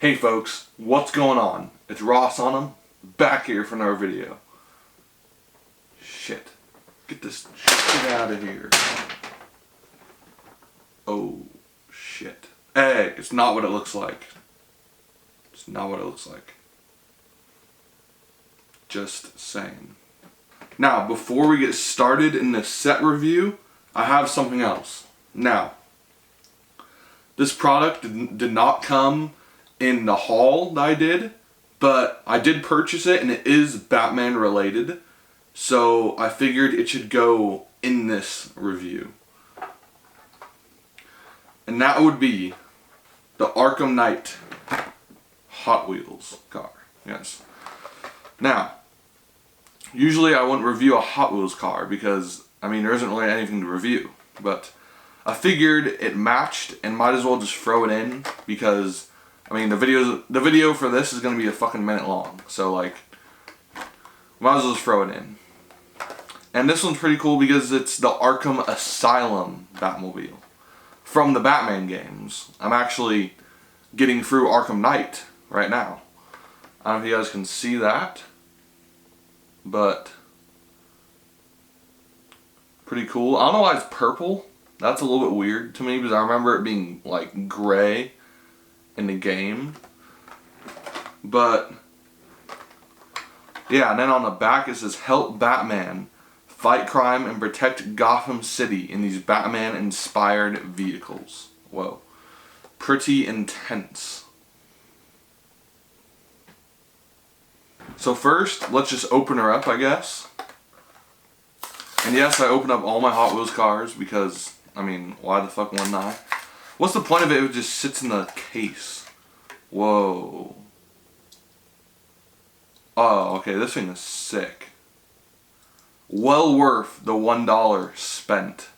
Hey folks, what's going on? It's Ross on 'em, back here for another video. Shit. Get this shit out of here. Oh, shit. Hey, it's not what it looks like. It's not what it looks like. Just saying. Now, before we get started in the set review, I have something else. Now, this product did not come in the haul that I did, but I did purchase it and it is Batman related, so I figured it should go in this review. And that would be the Arkham Knight Hot Wheels car. Yes. Now, usually I wouldn't review a Hot Wheels car because, I mean, there isn't really anything to review, but I figured it matched and might as well just throw it in because, I mean, the video for this is going to be a fucking minute long, so like, might as well just throw it in. And this one's pretty cool because it's the Arkham Asylum Batmobile from the Batman games. I'm actually getting through Arkham Knight right now. I don't know if you guys can see that, but pretty cool. I don't know why it's purple. That's a little bit weird to me because I remember it being like gray in the game. But yeah, and then on the back it says help Batman fight crime and protect Gotham City in these Batman inspired vehicles. Whoa. Pretty intense. So first, let's just open her up, I guess. And yes, I open up all my Hot Wheels cars because, I mean, why the fuck wouldn't I? What's the point of it if it just sits in the case? Whoa. Oh, okay, this thing is sick. Well worth the $1 spent.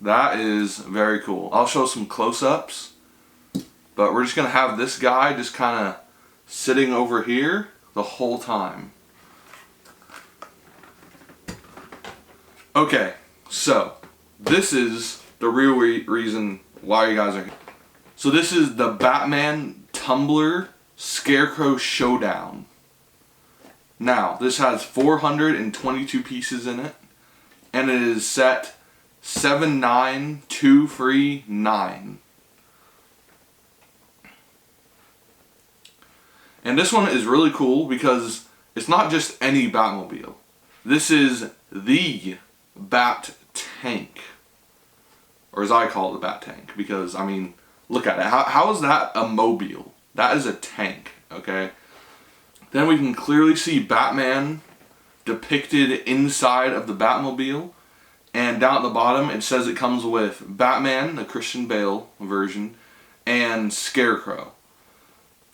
That is very cool. I'll show some close-ups, but we're just going to have this guy just kind of sitting over here the whole time. Okay, so this is the real reason why you guys are here. So this is the Batman Tumbler Scarecrow Showdown. Now, this has 422 pieces in it, and it is set 79239. And this one is really cool because it's not just any Batmobile. This is the Bat Tank. Or as I call it, the Bat Tank. Because, I mean, look at it. How is that a mobile? That is a tank, okay? Then we can clearly see Batman depicted inside of the Batmobile. And down at the bottom, it says it comes with Batman, the Christian Bale version, and Scarecrow.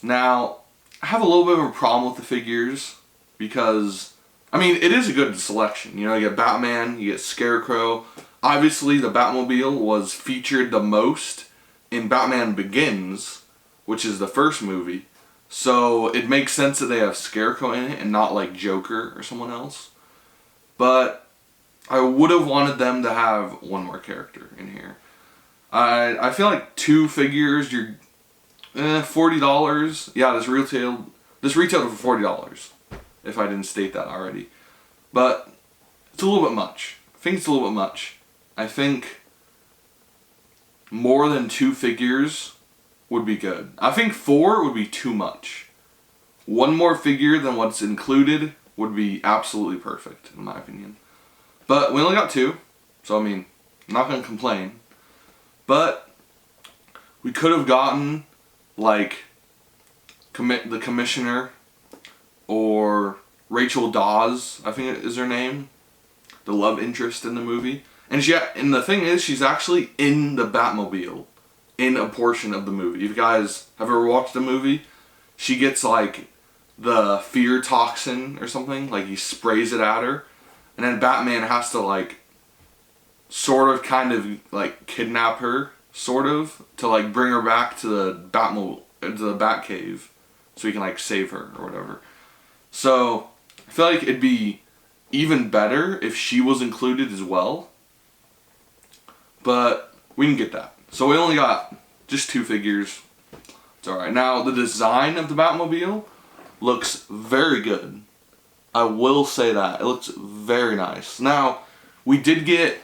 Now, I have a little bit of a problem with the figures because, I mean, it is a good selection. You know, you get Batman, you get Scarecrow. Obviously, the Batmobile was featured the most in Batman Begins, which is the first movie. So it makes sense that they have Scarecrow in it and not like Joker or someone else. But I would have wanted them to have one more character in here. I feel like two figures, you're $40. Yeah, this retailed for $40, if I didn't state that already. But it's a little bit much. I think it's a little bit much. I think more than two figures would be good. I think 4 would be too much. One more figure than what's included would be absolutely perfect, in my opinion. But we only got 2, so I mean, I'm not going to complain. But we could have gotten, like, the Commissioner or Rachel Dawes, I think is her name, the love interest in the movie. And the thing is, she's actually in the Batmobile in a portion of the movie. If you guys have ever watched the movie, she gets like the fear toxin or something, like he sprays it at her, and then Batman has to like sort of kind of like kidnap her, sort of, to like bring her back to the Batcave so he can like save her or whatever. So I feel like it'd be even better if she was included as well. But we can get that. So we only got just 2 figures. It's alright. Now, the design of the Batmobile looks very good. I will say that. It looks very nice. Now, we did get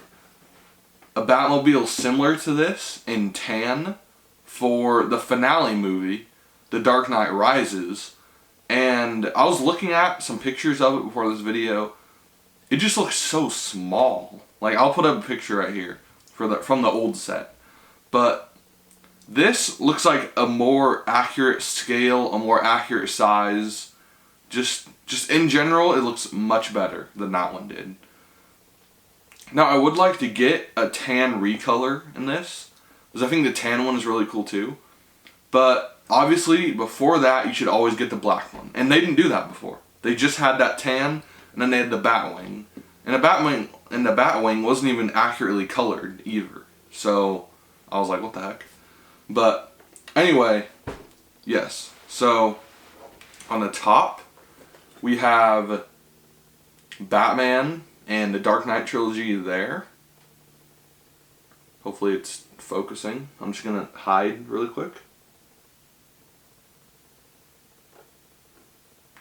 a Batmobile similar to this in tan for the finale movie, The Dark Knight Rises. And I was looking at some pictures of it before this video. It just looks so small. Like, I'll put up a picture right here from the old set. But this looks like a more accurate scale, a more accurate size. Just in general, it looks much better than that one did. Now, I would like to get a tan recolor in this, because I think the tan one is really cool too. But obviously, before that, you should always get the black one. And they didn't do that before. They just had that tan, and then they had the Batwing. And the Batwing wasn't even accurately colored either. So, I was like, what the heck? But, anyway, yes. So, on the top, we have Batman and the Dark Knight trilogy there. Hopefully it's focusing. I'm just going to hide really quick.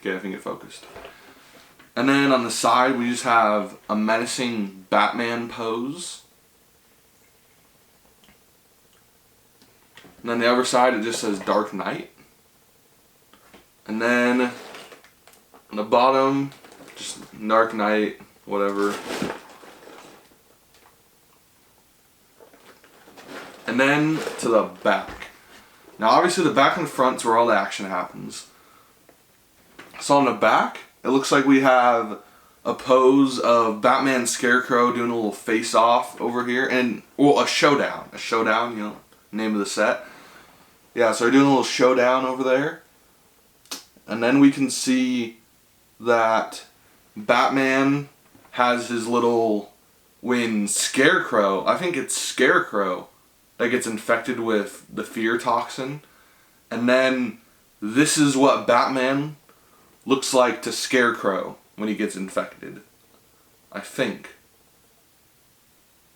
Okay, I think it focused. And then on the side, we just have a menacing Batman pose. And then the other side, it just says Dark Knight. And then on the bottom, just Dark Knight, whatever. And then to the back. Now obviously the back and the front's where all the action happens. So on the back, it looks like we have a pose of Batman and Scarecrow doing a little face-off over here. And, well, a showdown. A showdown, you know, name of the set. Yeah, so they're doing a little showdown over there. And then we can see that Batman has his little, when Scarecrow, I think it's Scarecrow, that gets infected with the fear toxin. And then this is what Batman looks like to Scarecrow when he gets infected. I think.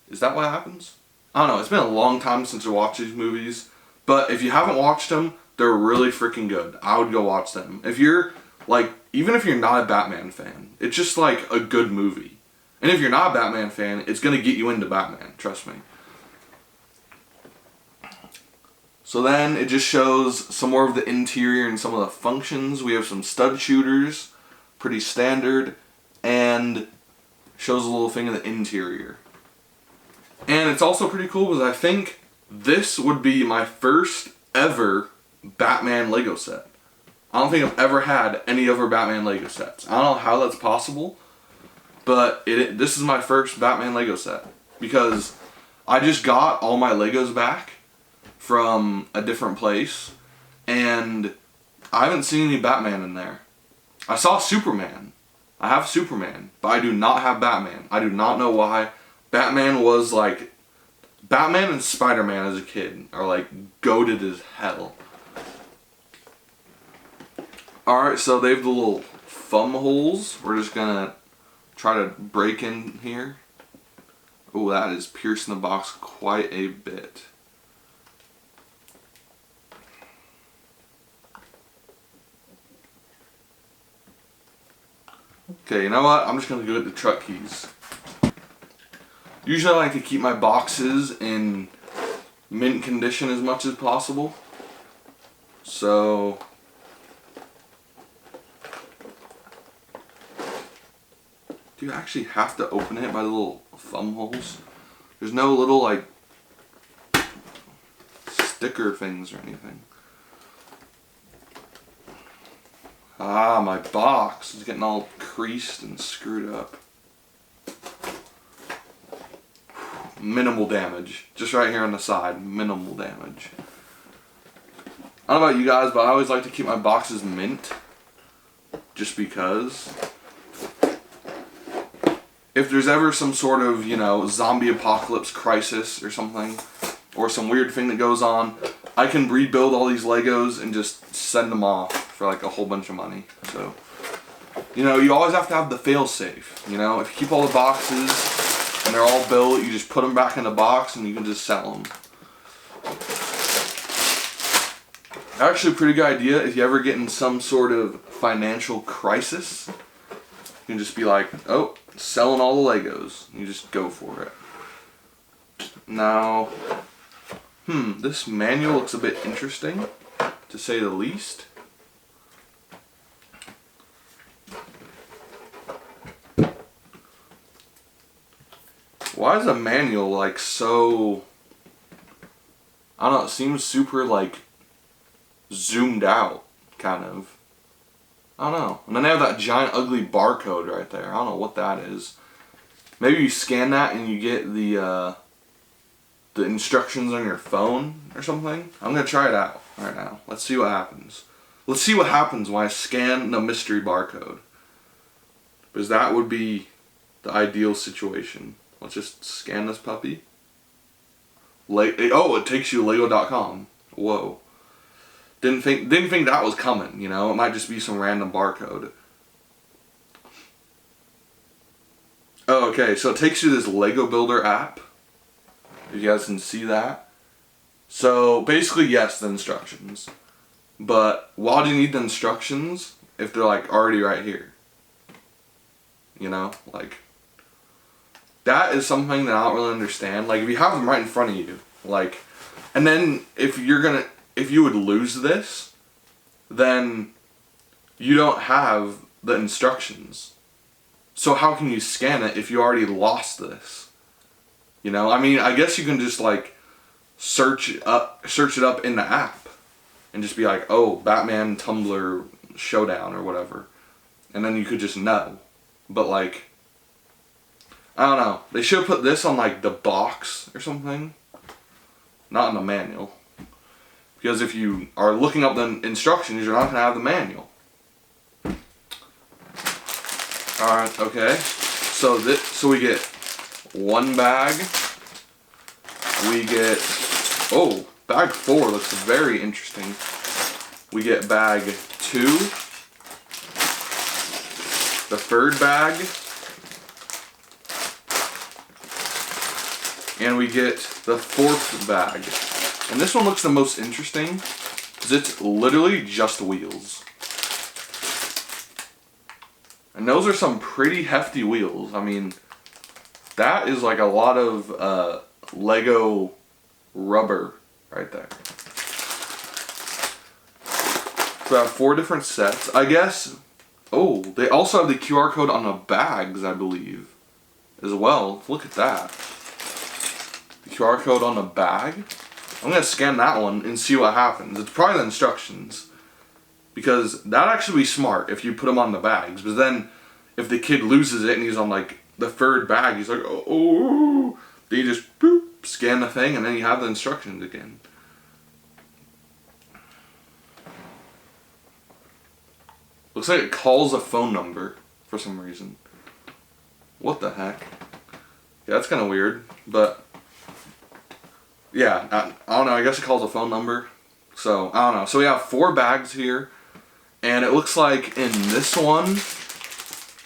Is that what happens? I don't know. It's been a long time since I watched these movies. But if you haven't watched them, they're really freaking good. I would go watch them. If you're, like, even if you're not a Batman fan, it's just like a good movie. And if you're not a Batman fan, it's going to get you into Batman. Trust me. So then it just shows some more of the interior and some of the functions. We have some stud shooters, pretty standard, and shows a little thing of the interior. And it's also pretty cool because I think this would be my first ever Batman Lego set. I don't think I've ever had any other Batman Lego sets. I don't know how that's possible, but this is my first Batman Lego set because I just got all my Legos back from a different place, and I haven't seen any Batman in there. I saw Superman. I have Superman, but I do not have Batman. I do not know why. Batman was like... Batman and Spider-Man as a kid are like goated as hell. Alright, so they have the little thumb holes. We're just gonna try to break in here. Oh, that is piercing the box quite a bit. Okay, you know what? I'm just going to go get the truck keys. Usually I like to keep my boxes in mint condition as much as possible. So, do you actually have to open it by the little thumb holes? There's no little, like, sticker things or anything. Ah, my box is getting all creased and screwed up. Minimal damage. Just right here on the side. Minimal damage. I don't know about you guys, but I always like to keep my boxes mint. Just because. If there's ever some sort of, you know, zombie apocalypse crisis or something, or some weird thing that goes on, I can rebuild all these Legos and just send them off for like a whole bunch of money. So, you know, you always have to have the fail-safe. You know, if you keep all the boxes and they're all built, you just put them back in the box and you can just sell them. Actually, a pretty good idea if you ever get in some sort of financial crisis. You can just be like, oh, selling all the Legos. You just go for it. Now, this manual looks a bit interesting, to say the least. Why is the manual like so, I don't know, it seems super like zoomed out, kind of. I don't know. And then they have that giant ugly barcode right there. I don't know what that is. Maybe you scan that and you get the instructions on your phone or something. I'm going to try it out right now. Let's see what happens. Let's see what happens when I scan the mystery barcode. Because that would be the ideal situation. Let's just scan this puppy. Oh, it takes you to Lego.com. Whoa. Didn't think that was coming, you know? It might just be some random barcode. Oh, okay, so it takes you to this Lego Builder app. If you guys can see that. So, basically, yes, the instructions. But why do you need the instructions if they're, like, already right here? You know? Like, that is something that I don't really understand. Like, if you have them right in front of you, like, and then if you would lose this, then you don't have the instructions. So how can you scan it if you already lost this? You know, I mean, I guess you can just like search it up in the app and just be like, oh, Batman Tumbler Showdown or whatever. And then you could just know. But like, I don't know. They should have put this on like the box or something. Not in the manual. Because if you are looking up the instructions, you're not going to have the manual. Alright, okay. So we get one bag. We get, oh, bag 4 looks very interesting. We get bag 2. The third bag. And we get the 4th bag. And this one looks the most interesting because it's literally just wheels. And those are some pretty hefty wheels. I mean, that is like a lot of Lego rubber right there. So I have 4 different sets. I guess, oh, they also have the QR code on the bags, I believe, as well. Look at that. QR code on the bag. I'm going to scan that one and see what happens. It's probably the instructions. Because that'd actually be smart if you put them on the bags. But then if the kid loses it and he's on like the 3rd bag, he's like, oh. Then you just boop, scan the thing and then you have the instructions again. Looks like it calls a phone number for some reason. What the heck? Yeah, that's kind of weird. But yeah, I don't know, I guess it calls a phone number. So, I don't know. So we have 4 bags here. And it looks like in this one,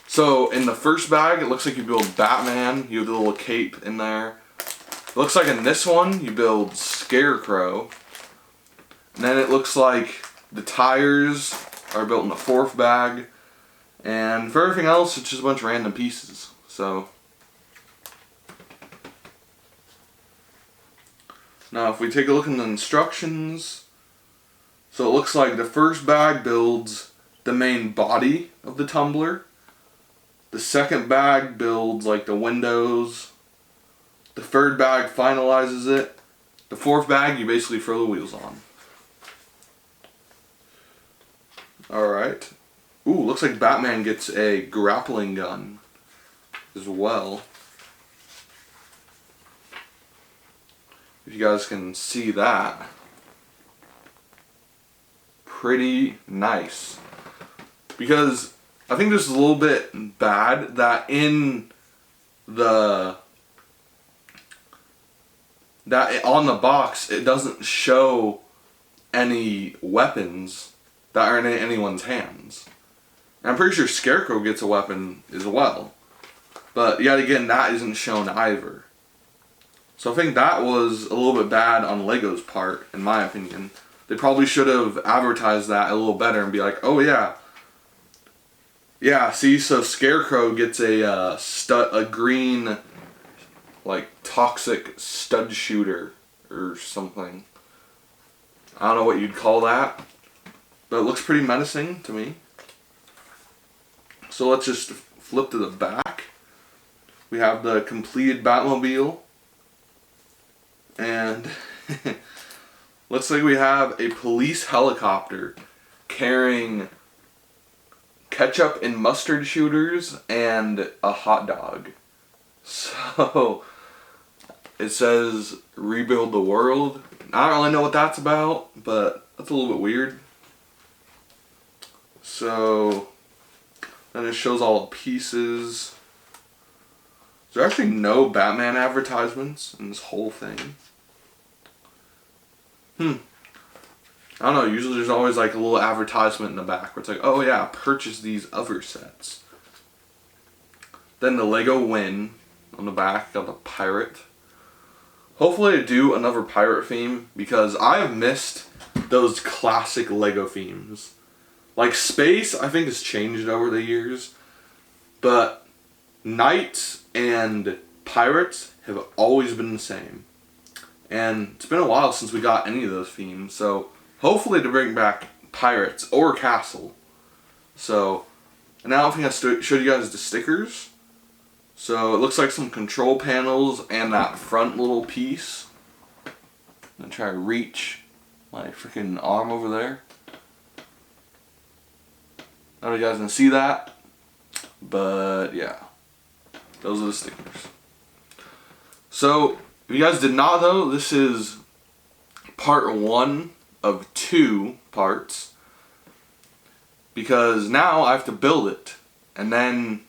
so in the first bag, it looks like you build Batman. You have the little cape in there. It looks like in this one, you build Scarecrow. And then it looks like the tires are built in the 4th bag. And for everything else, it's just a bunch of random pieces. So now if we take a look in the instructions, so it looks like the first bag builds the main body of the tumbler. The second bag builds like the windows. The 3rd bag finalizes it. The 4th bag you basically throw the wheels on. Alright. Ooh, looks like Batman gets a grappling gun as well. If you guys can see that. Pretty nice. Because I think this is a little bit bad that in the on the box it doesn't show any weapons that are in anyone's hands. And I'm pretty sure Scarecrow gets a weapon as well. But yet again, that isn't shown either. So I think that was a little bit bad on Lego's part, in my opinion. They probably should have advertised that a little better and be like, oh yeah. Yeah, see, so Scarecrow gets a green, like, toxic stud shooter or something. I don't know what you'd call that, but it looks pretty menacing to me. So let's just flip to the back. We have the completed Batmobile. And looks like we have a police helicopter carrying ketchup and mustard shooters and a hot dog. So it says rebuild the world. I don't really know what that's about, but that's a little bit weird. So then it shows all the pieces. There's actually no Batman advertisements in this whole thing. I don't know, usually there's always like a little advertisement in the back where it's like, oh yeah, purchase these other sets. Then the Lego Win on the back, got the pirate. Hopefully they do another pirate theme, because I have missed those classic Lego themes. Like space, I think has changed over the years, but knights and pirates have always been the same. And it's been a while since we got any of those themes, so hopefully to bring back pirates or castle. So, and I don't think I showed you guys the stickers. So it looks like some control panels and that front little piece. I'm gonna try to reach my freaking arm over there. I don't know if you guys can see that, but yeah, those are the stickers. So if you guys did not know, this is part 1 of 2 parts, because now I have to build it, and then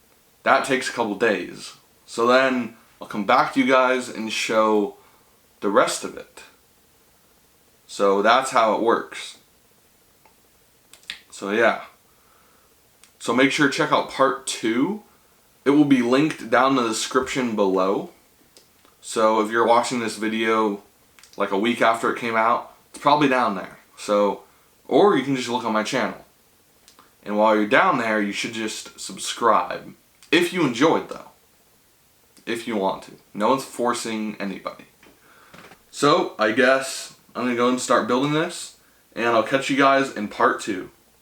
that takes a couple days. So then I'll come back to you guys and show the rest of it. So that's how it works. So yeah. So make sure to check out part 2. It will be linked down in the description below. So if you're watching this video like a week after it came out, it's probably down there. So, or you can just look on my channel. And while you're down there, you should just subscribe. If you enjoyed though. If you want to. No one's forcing anybody. So, I guess I'm going to go and start building this. And I'll catch you guys in part 2.